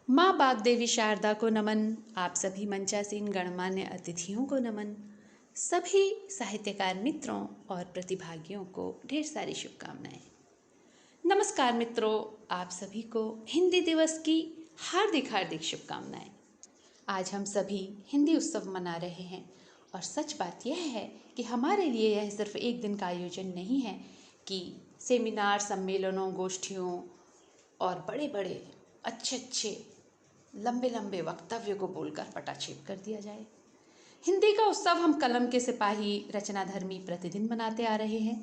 माँ बागदेवी शारदा को नमन। आप सभी मंचासीन गणमान्य अतिथियों को नमन। सभी साहित्यकार मित्रों और प्रतिभागियों को ढेर सारी शुभकामनाएं। नमस्कार मित्रों, आप सभी को हिंदी दिवस की हार्दिक हार्दिक शुभकामनाएं। आज हम सभी हिंदी उत्सव मना रहे हैं और सच बात यह है कि हमारे लिए यह सिर्फ एक दिन का आयोजन नहीं है कि सेमिनार, सम्मेलनों, गोष्ठियों और बड़े बड़े अच्छे लंबे लंबे वक्तव्य को बोलकर पटाक्षेप कर दिया जाए। हिंदी का उत्सव हम कलम के सिपाही रचनाधर्मी प्रतिदिन मनाते आ रहे हैं।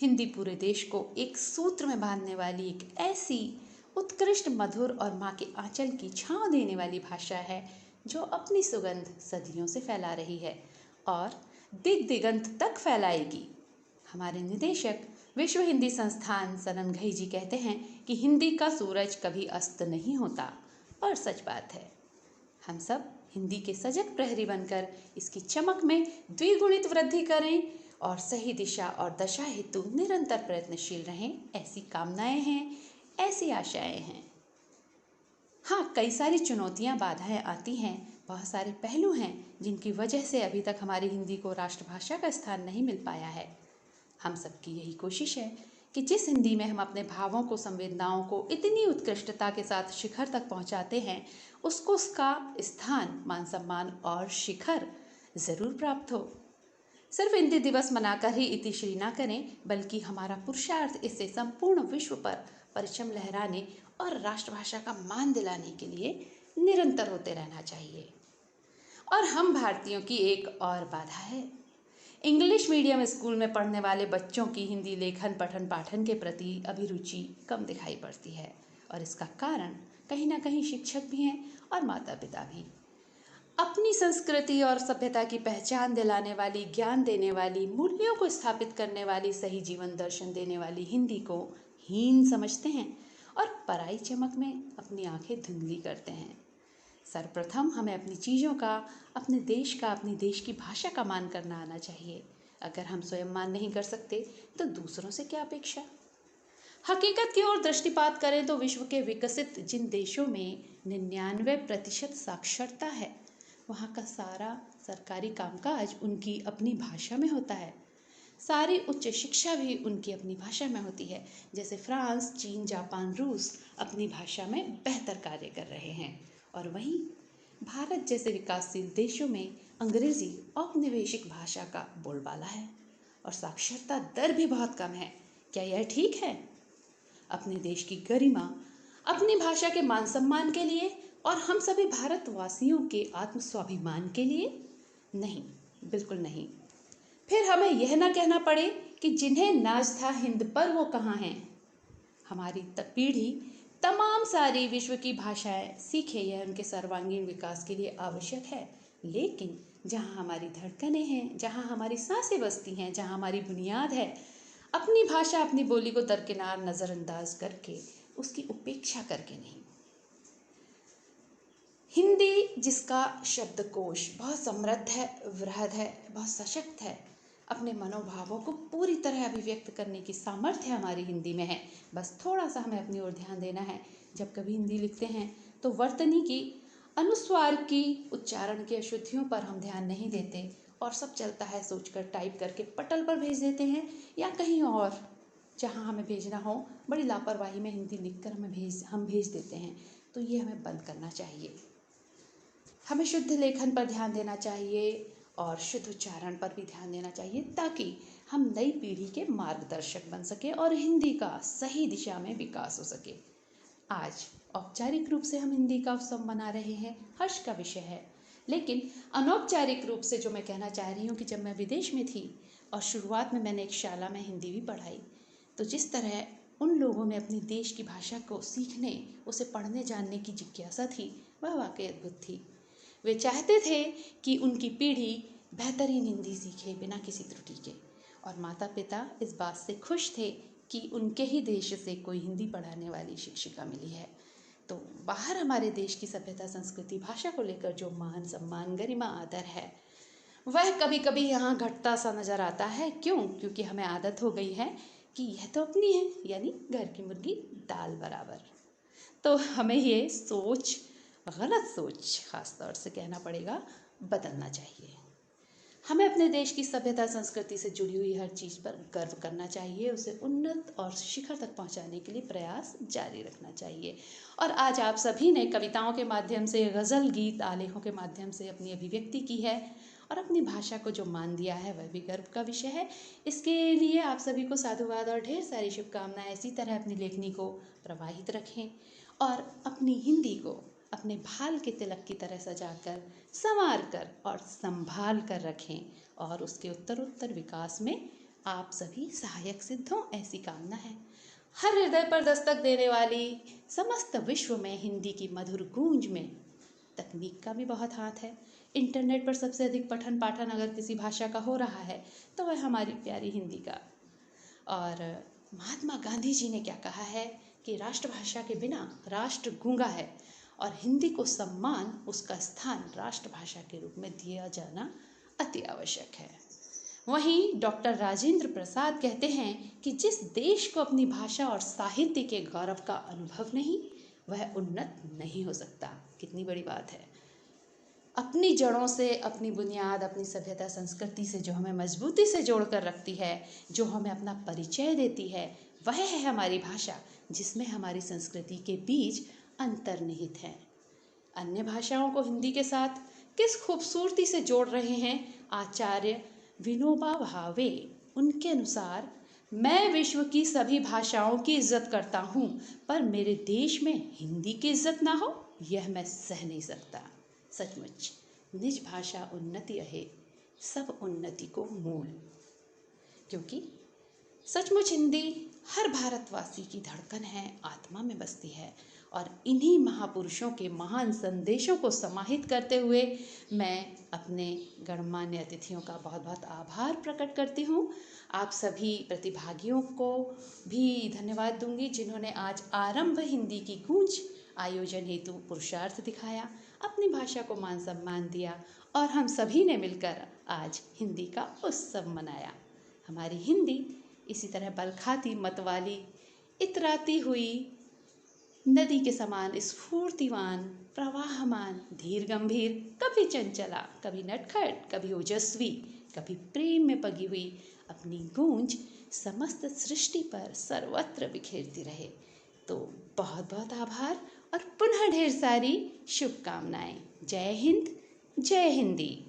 हिंदी पूरे देश को एक सूत्र में बांधने वाली एक ऐसी उत्कृष्ट, मधुर और माँ के आंचल की छांव देने वाली भाषा है जो अपनी सुगंध सदियों से फैला रही है और दिग दिगंत तक फैलाएगी। हमारे निदेशक विश्व हिंदी संस्थान सनन घई जी कहते हैं कि हिंदी का सूरज कभी अस्त नहीं होता, और सच बात है। हम सब हिंदी के सजग प्रहरी बनकर इसकी चमक में द्विगुणित वृद्धि करें और सही दिशा और दशा हेतु निरंतर प्रयत्नशील रहें, ऐसी कामनाएं हैं, ऐसी आशाएं हैं। हाँ, कई सारी चुनौतियां, बाधाएं आती हैं, बहुत सारे पहलू हैं जिनकी वजह से अभी तक हमारी हिंदी को राष्ट्रभाषा का स्थान नहीं मिल पाया है। हम सबकी यही कोशिश है कि जिस हिंदी में हम अपने भावों को, संवेदनाओं को इतनी उत्कृष्टता के साथ शिखर तक पहुंचाते हैं, उसको उसका स्थान, मान सम्मान और शिखर ज़रूर प्राप्त हो। सिर्फ हिंदी दिवस मनाकर ही इतिश्री ना करें, बल्कि हमारा पुरुषार्थ इससे संपूर्ण विश्व पर परचम लहराने और राष्ट्रभाषा का मान दिलाने के लिए निरंतर होते रहना चाहिए। और हम भारतीयों की एक और बाधा है। इंग्लिश मीडियम स्कूल में पढ़ने वाले बच्चों की हिंदी लेखन, पठन, पाठन के प्रति अभिरुचि कम दिखाई पड़ती है, और इसका कारण कहीं ना कहीं शिक्षक भी हैं और माता पिता भी। अपनी संस्कृति और सभ्यता की पहचान दिलाने वाली, ज्ञान देने वाली, मूल्यों को स्थापित करने वाली, सही जीवन दर्शन देने वाली हिंदी को हीन समझते हैं और पराई चमक में अपनी आंखें धुंधली करते हैं। सर्वप्रथम हमें अपनी चीज़ों का, अपने देश का, अपनी देश की भाषा का मान करना आना चाहिए। अगर हम स्वयं मान नहीं कर सकते तो दूसरों से क्या अपेक्षा। हकीकत की ओर दृष्टिपात करें तो विश्व के विकसित जिन देशों में 99% साक्षरता है, वहाँ का सारा सरकारी कामकाज उनकी अपनी भाषा में होता है। सारी उच्च शिक्षा भी उनकी अपनी भाषा में होती है। जैसे फ्रांस, चीन, जापान, रूस अपनी भाषा में बेहतर कार्य कर रहे हैं, और वहीं भारत जैसे विकासशील देशों में अंग्रेजी औपनिवेशिक भाषा का बोलबाला है और साक्षरता दर भी बहुत कम है। क्या यह ठीक है? अपने देश की गरिमा, अपनी भाषा के मान सम्मान के लिए और हम सभी भारतवासियों के आत्मस्वाभिमान के लिए? नहीं, बिल्कुल नहीं। फिर हमें यह ना कहना पड़े कि जिन्हें नाज था हिंद पर वो कहाँ हैं। हमारी पीढ़ी तमाम सारी विश्व की भाषाएं सीखे, यह उनके सर्वांगीण विकास के लिए आवश्यक है। लेकिन जहाँ हमारी धड़कनें हैं, जहाँ हमारी सांसें बसती हैं, जहाँ हमारी बुनियाद है, अपनी भाषा, अपनी बोली को दरकिनार नज़रअंदाज करके, उसकी उपेक्षा करके नहीं। हिंदी जिसका शब्दकोश बहुत समृद्ध है, वृहद है, बहुत सशक्त है, अपने मनोभावों को पूरी तरह अभिव्यक्त करने की सामर्थ्य हमारी हिंदी में है। बस थोड़ा सा हमें अपनी ओर ध्यान देना है। जब कभी हिंदी लिखते हैं तो वर्तनी की, अनुस्वार की, उच्चारण की अशुद्धियों पर हम ध्यान नहीं देते और सब चलता है सोचकर टाइप करके पटल पर भेज देते हैं, या कहीं और जहाँ हमें भेजना हो बड़ी लापरवाही में हिंदी लिखकर हम भेज देते हैं। तो ये हमें बंद करना चाहिए। हमें शुद्ध लेखन पर ध्यान देना चाहिए और शुद्ध उच्चारण पर भी ध्यान देना चाहिए, ताकि हम नई पीढ़ी के मार्गदर्शक बन सके और हिंदी का सही दिशा में विकास हो सके। आज औपचारिक रूप से हम हिंदी का उत्सव मना रहे हैं, हर्ष का विषय है। लेकिन अनौपचारिक रूप से जो मैं कहना चाह रही हूँ कि जब मैं विदेश में थी और शुरुआत में मैंने एक शाला में हिंदी भी पढ़ाई, तो जिस तरह उन लोगों में अपनी देश की भाषा को सीखने, उसे पढ़ने जानने की जिज्ञासा थी, वह वाकई अद्भुत थी। वे चाहते थे कि उनकी पीढ़ी बेहतरीन हिंदी सीखे बिना किसी त्रुटि के, और माता पिता इस बात से खुश थे कि उनके ही देश से कोई हिंदी पढ़ाने वाली शिक्षिका मिली है। तो बाहर हमारे देश की सभ्यता, संस्कृति, भाषा को लेकर जो मान सम्मान, गरिमा, आदर है, वह कभी कभी यहाँ घटता सा नज़र आता है। क्यों? क्योंकि हमें आदत हो गई है कि यह तो अपनी है, यानी घर की मुर्गी दाल बराबर। तो हमें ये सोच गलत सोच खास तौर से कहना पड़ेगा बदलना चाहिए। हमें अपने देश की सभ्यता संस्कृति से जुड़ी हुई हर चीज़ पर गर्व करना चाहिए, उसे उन्नत और शिखर तक पहुंचाने के लिए प्रयास जारी रखना चाहिए। और आज आप सभी ने कविताओं के माध्यम से, गज़ल, गीत, आलेखों के माध्यम से अपनी अभिव्यक्ति की है और अपनी भाषा को जो मान दिया है वह भी गर्व का विषय है। इसके लिए आप सभी को साधुवाद और ढेर सारी शुभकामनाएं। इसी तरह अपनी लेखनी को प्रवाहित रखें और अपनी हिंदी को अपने भाल के तिलक की तरह सजाकर, संवार कर और संभाल कर रखें और उसके उत्तरोत्तर विकास में आप सभी सहायक सिद्ध हों, ऐसी कामना है। हर हृदय पर दस्तक देने वाली समस्त विश्व में हिंदी की मधुर गूंज में तकनीक का भी बहुत हाथ है। इंटरनेट पर सबसे अधिक पठन पाठन अगर किसी भाषा का हो रहा है तो वह हमारी प्यारी हिंदी का। और महात्मा गांधी जी ने क्या कहा है कि राष्ट्रभाषा के बिना राष्ट्र गूंगा है और हिंदी को सम्मान, उसका स्थान राष्ट्रभाषा के रूप में दिया जाना अति आवश्यक है। वहीं डॉक्टर राजेंद्र प्रसाद कहते हैं कि जिस देश को अपनी भाषा और साहित्य के गौरव का अनुभव नहीं, वह उन्नत नहीं हो सकता। कितनी बड़ी बात है। अपनी जड़ों से, अपनी बुनियाद, अपनी सभ्यता संस्कृति से जो हमें मजबूती से जोड़ कर रखती है, जो हमें अपना परिचय देती है, वह है हमारी भाषा, जिसमें हमारी संस्कृति के बीज अंतर्निहित हैं। अन्य भाषाओं को हिंदी के साथ किस खूबसूरती से जोड़ रहे हैं आचार्य विनोबा भावे। उनके अनुसार, मैं विश्व की सभी भाषाओं की इज्जत करता हूँ, पर मेरे देश में हिंदी की इज्जत ना हो, यह मैं सह नहीं सकता। सचमुच निज भाषा उन्नति रहे, सब उन्नति को मूल। क्योंकि सचमुच हिंदी हर भारतवासी की धड़कन है, आत्मा में बसती है। और इन्हीं महापुरुषों के महान संदेशों को समाहित करते हुए मैं अपने गणमान्य अतिथियों का बहुत बहुत आभार प्रकट करती हूँ। आप सभी प्रतिभागियों को भी धन्यवाद दूंगी जिन्होंने आज आरंभ हिंदी की गूंज आयोजन हेतु पुरुषार्थ दिखाया, अपनी भाषा को मान सम्मान दिया और हम सभी ने मिलकर आज हिंदी का उत्सव मनाया। हमारी हिंदी इसी तरह बलखाती, मतवाली, इतराती हुई नदी के समान स्फूर्तिवान, प्रवाहमान, धीर गंभीर, कभी चंचला, कभी नटखट, कभी ओजस्वी, कभी प्रेम में पगी हुई अपनी गूंज समस्त सृष्टि पर सर्वत्र बिखेरती रहे। तो बहुत बहुत आभार और पुनः ढेर सारी शुभकामनाएं। जय हिंद, जय हिंदी।